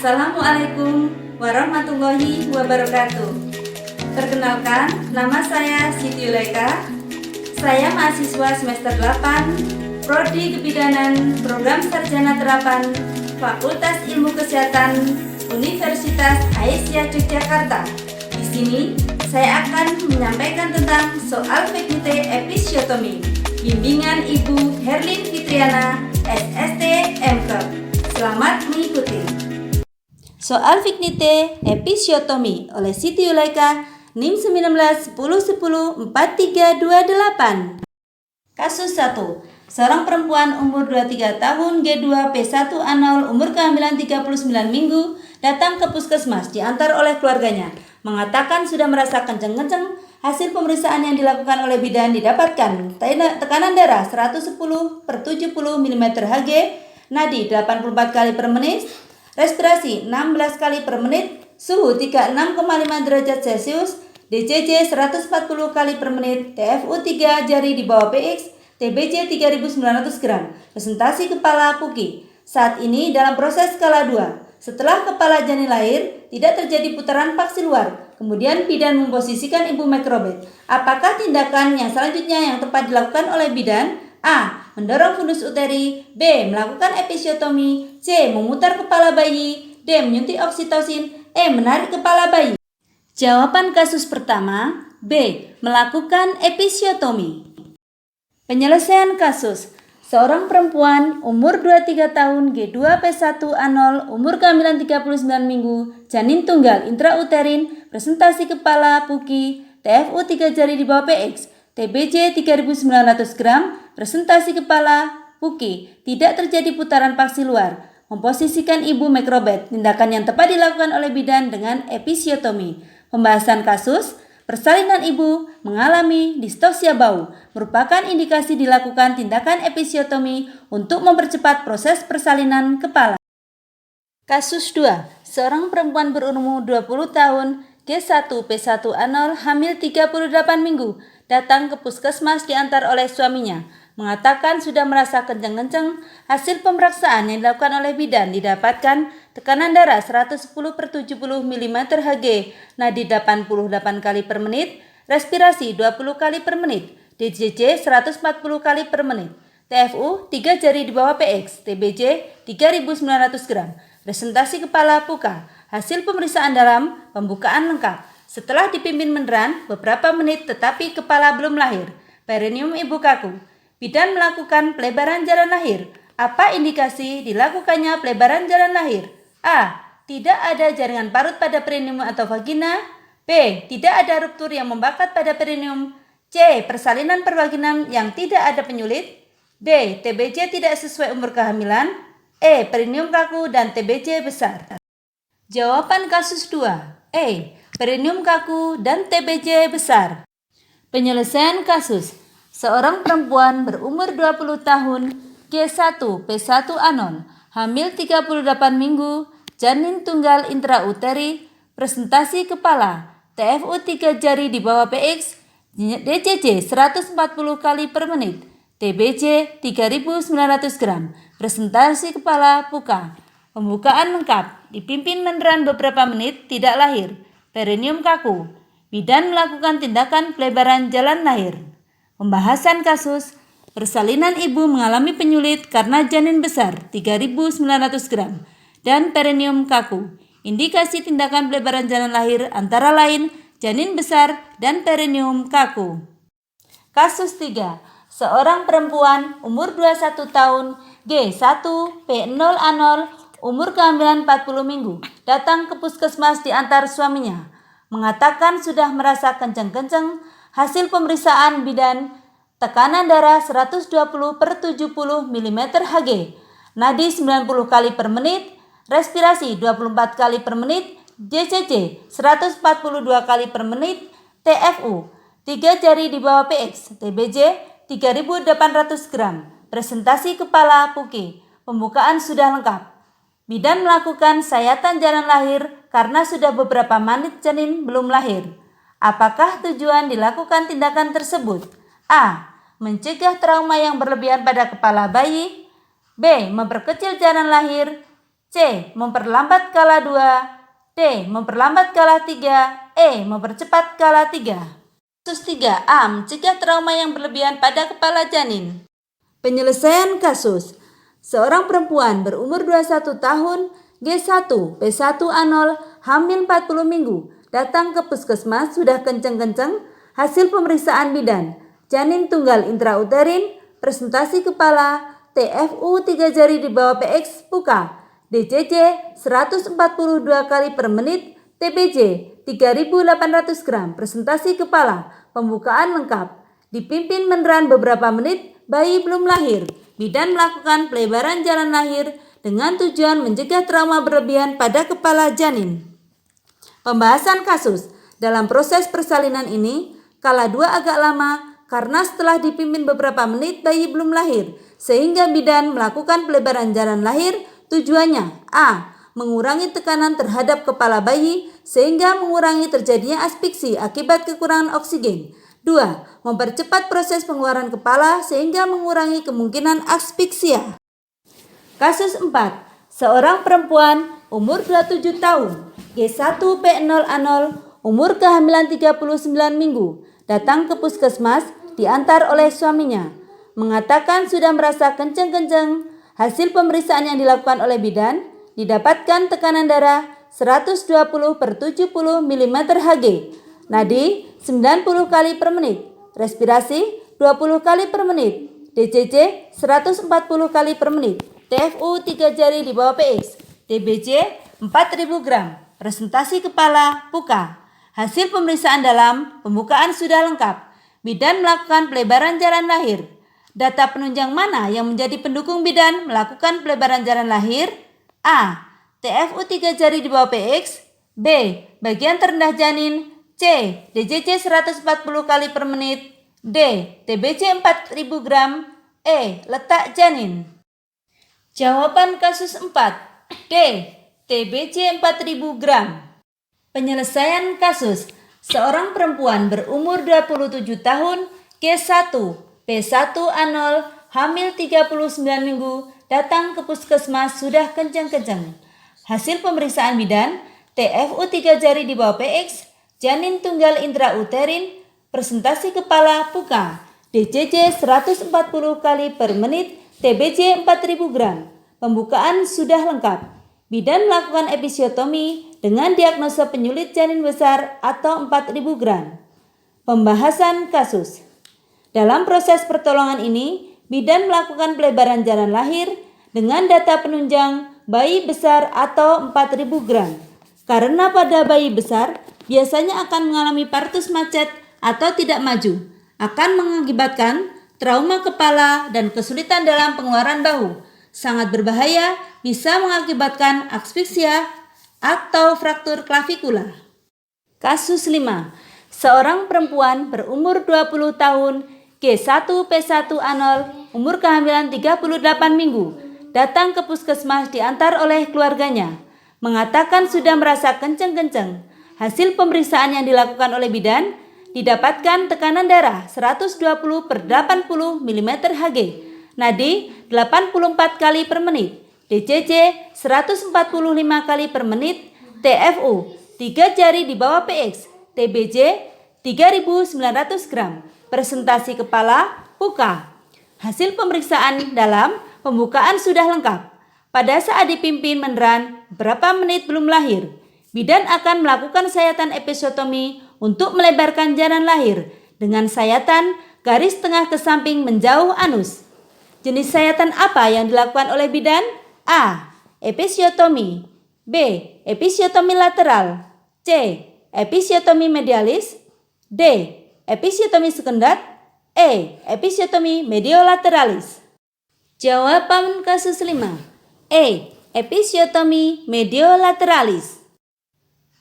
Assalamualaikum warahmatullahi wabarakatuh. Perkenalkan, nama saya Siti Yulaika. Saya mahasiswa semester 8, Prodi Kebidanan, Program Sarjana Terapan, Fakultas Ilmu Kesehatan, Universitas Aisyah Yogyakarta. Di sini saya akan menyampaikan tentang soal PKT episiotomi, bimbingan Ibu Herlin Fitriana, SST MKep. Selamat mengikuti. Soal Fignite Episiotomi oleh Siti Yulaika, NIM 1910104328. Kasus 1. Seorang perempuan umur 23 tahun G2 P1 A0 umur kehamilan 39 minggu datang ke puskesmas diantar oleh keluarganya. Mengatakan sudah merasa kenceng-kenceng. Hasil pemeriksaan yang dilakukan oleh bidan didapatkan tekanan darah 110/70 mm Hg, nadi 84 kali per menit, respirasi 16 kali per menit, suhu 36,5 derajat Celcius, DCC 140 kali per menit, TFU 3 jari di bawah PX, TBC 3.900 gram, presentasi kepala Puki. Saat ini dalam proses skala 2. Setelah kepala janin lahir, tidak terjadi putaran paksi luar. Kemudian bidan memposisikan ibu mikrobet. Apakah tindakan yang selanjutnya yang tepat dilakukan oleh bidan? A. Mendorong fundus uteri. B. Melakukan episiotomi. C. Memutar kepala bayi. D. Menyuntik oksitosin. E. Menarik kepala bayi. Jawaban kasus pertama, B. Melakukan episiotomi. Penyelesaian kasus. Seorang perempuan umur 23 tahun G2 P1 A0 umur kehamilan 39 minggu, janin tunggal intrauterin, presentasi kepala Puki, TFU 3 jari di bawah PX, TBC 3.900 gram, presentasi kepala Puki, tidak terjadi putaran paksi luar. Memposisikan ibu mikrobet, tindakan yang tepat dilakukan oleh bidan dengan episiotomi. Pembahasan kasus. Persalinan ibu mengalami distosia bau, merupakan indikasi dilakukan tindakan episiotomi untuk mempercepat proses persalinan kepala. Kasus 2. Seorang perempuan berumur 20 tahun, G1 P1 A0 hamil 38 minggu, datang ke puskesmas diantar oleh suaminya. Mengatakan sudah merasa kenceng-kenceng. Hasil pemeriksaan yang dilakukan oleh bidan didapatkan tekanan darah 110/70 mm Hg, nadi 88 kali per menit, respirasi 20 kali per menit, DCC 140 kali per menit, TFU 3 jari di bawah PX, TBC 3.900 gram, presentasi kepala Puka. Hasil pemeriksaan dalam pembukaan lengkap. Setelah dipimpin meneran beberapa menit tetapi kepala belum lahir. Perineum ibu kaku. Bidan melakukan pelebaran jalan lahir. Apa indikasi dilakukannya pelebaran jalan lahir? A. Tidak ada jaringan parut pada perineum atau vagina. B. Tidak ada ruptur yang membakat pada perineum. C. Persalinan pervaginam yang tidak ada penyulit. D. TBC tidak sesuai umur kehamilan. E. Perineum kaku dan TBC besar. Jawaban kasus 2. E. Perineum kaku dan TBC besar. Penyelesaian kasus. Seorang perempuan berumur 20 tahun, G1 P1 A0, hamil 38 minggu, janin tunggal intrauteri, presentasi kepala, TFU 3 jari di bawah PX, DCC 140 kali per menit, TBC 3.900 gram, presentasi kepala Puka. Pembukaan lengkap, dipimpin meneran beberapa menit, tidak lahir, perineum kaku. Bidan melakukan tindakan pelebaran jalan lahir. Pembahasan kasus. Persalinan ibu mengalami penyulit karena janin besar 3.900 gram dan perineum kaku. Indikasi tindakan pelebaran jalan lahir antara lain janin besar dan perineum kaku. Kasus 3. Seorang perempuan umur 21 tahun G1 P0 A0 umur kehamilan 40 minggu datang ke puskesmas diantar suaminya. Mengatakan sudah merasa kenceng-kenceng. Hasil pemeriksaan bidan, tekanan darah 120/70 mm Hg, nadi 90 kali per menit, respirasi 24 kali per menit, DCC 142 kali per menit, TFU 3 jari di bawah PX, TBC 3.800 gram, presentasi kepala Puki. Pembukaan sudah lengkap. Bidan melakukan sayatan jalan lahir karena sudah beberapa menit janin belum lahir. Apakah tujuan dilakukan tindakan tersebut? A. Mencegah trauma yang berlebihan pada kepala bayi. B. Memperkecil jalan lahir. C. Memperlambat skala 2, D. Memperlambat skala 3, E. Mempercepat skala 3. Kasus 3. A. Mencegah trauma yang berlebihan pada kepala janin. Penyelesaian kasus. Seorang perempuan berumur 21 tahun, G1, P1A0, hamil 40 minggu, datang ke puskesmas sudah kenceng-kenceng, hasil pemeriksaan bidan, janin tunggal intrauterin, presentasi kepala, TFU 3 jari di bawah PX, puka, DCC 142 kali per menit, TBC 3.800 gram, presentasi kepala, pembukaan lengkap, dipimpin meneran beberapa menit, bayi belum lahir. Bidan melakukan pelebaran jalan lahir dengan tujuan mencegah trauma berlebihan pada kepala janin. Pembahasan kasus. Dalam proses persalinan ini, skala 2 agak lama karena setelah dipimpin beberapa menit bayi belum lahir, sehingga bidan melakukan pelebaran jalan lahir. Tujuannya: A. Mengurangi tekanan terhadap kepala bayi sehingga mengurangi terjadinya asfiksi akibat kekurangan oksigen. 2. Mempercepat proses pengeluaran kepala sehingga mengurangi kemungkinan asfiksia. Kasus 4. Seorang perempuan umur 27 tahun, G1P0A0, umur kehamilan 39 minggu, datang ke puskesmas diantar oleh suaminya. Mengatakan sudah merasa kenceng-kenceng. Hasil pemeriksaan yang dilakukan oleh bidan, didapatkan tekanan darah 120/70 mm Hg, nadi 90 kali per menit, respirasi 20 kali per menit, DCC 140 kali per menit, TFU 3 jari di bawah PX, TBC 4.000 gram, presentasi kepala, puka. Hasil pemeriksaan dalam, pembukaan sudah lengkap. Bidan melakukan pelebaran jalan lahir. Data penunjang mana yang menjadi pendukung bidan melakukan pelebaran jalan lahir? A. TFU 3 jari di bawah PX, B. Bagian terendah janin, C. DCC 140 kali per menit, D. TBC 4.000 gram, E. Letak janin. Jawaban kasus 4, D. TBC 4.000 gram. Penyelesaian kasus. Seorang perempuan berumur 27 tahun, G1, P1A0, hamil 39 minggu, datang ke puskesmas sudah kenceng-kenceng. Hasil pemeriksaan bidan, TFU 3 jari di bawah PX, janin tunggal intrauterin, presentasi kepala, puka, DCC 140 kali per menit, TBC 4.000 gram. Pembukaan sudah lengkap. Bidan melakukan episiotomi dengan diagnosa penyulit janin besar atau 4.000 gram. Pembahasan kasus. Dalam proses pertolongan ini, bidan melakukan pelebaran jalan lahir dengan data penunjang bayi besar atau 4.000 gram. Karena pada bayi besar biasanya akan mengalami partus macet atau tidak maju, akan mengakibatkan trauma kepala dan kesulitan dalam pengeluaran bahu. Sangat berbahaya, bisa mengakibatkan asfiksia atau fraktur klavikula. Kasus 5. Seorang perempuan berumur 20 tahun, G1P1A0, umur kehamilan 38 minggu, datang ke puskesmas diantar oleh keluarganya. Mengatakan sudah merasa kenceng-kenceng. Hasil pemeriksaan yang dilakukan oleh bidan, didapatkan tekanan darah 120/80 mm Hg, nadi 84 kali per menit, DCC 145 kali per menit, TFU 3 jari di bawah PX, TBC 3.900 gram, presentasi kepala, puka. Hasil pemeriksaan dalam, pembukaan sudah lengkap. Pada saat dipimpin meneran, beberapa menit belum lahir, bidan akan melakukan sayatan episiotomi untuk melebarkan jalan lahir dengan sayatan garis tengah ke samping menjauh anus. Jenis sayatan apa yang dilakukan oleh bidan? A. Episiotomi, B. Episiotomi lateral, C. Episiotomi medialis, D. Episiotomi sekundar, E. Episiotomi mediolateralis. Jawaban kasus 5. E. Episiotomi mediolateralis.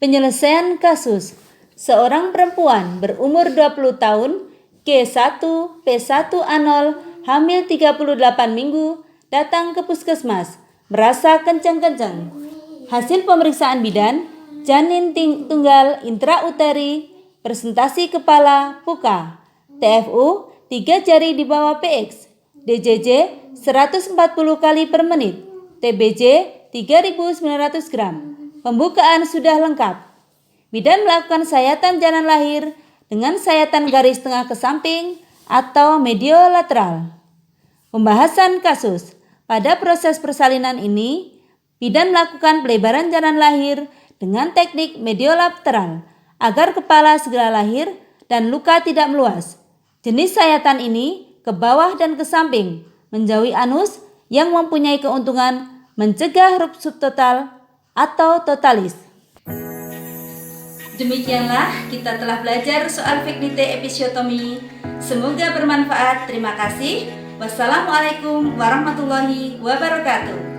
Penyelesaian kasus. Seorang perempuan berumur 20 tahun, G1, P1A0, hamil 38 minggu, datang ke puskesmas, merasa kencang-kencang. Hasil pemeriksaan bidan, janin tunggal intrauteri, presentasi kepala, puka, TFU 3 jari di bawah PX, DJJ 140 kali per menit, TBC 3.900 gram. Pembukaan sudah lengkap. Bidan melakukan sayatan janin lahir dengan sayatan garis tengah ke samping atau mediolateral. Pembahasan kasus. Pada proses persalinan ini, bidan melakukan pelebaran janin lahir dengan teknik mediolateral agar kepala segera lahir dan luka tidak meluas. Jenis sayatan ini ke bawah dan ke samping, menjauhi anus yang mempunyai keuntungan mencegah ruptur total atau totalis. Demikianlah kita telah belajar soal Vignite episiotomi. Semoga bermanfaat. Terima kasih. Wassalamualaikum warahmatullahi wabarakatuh.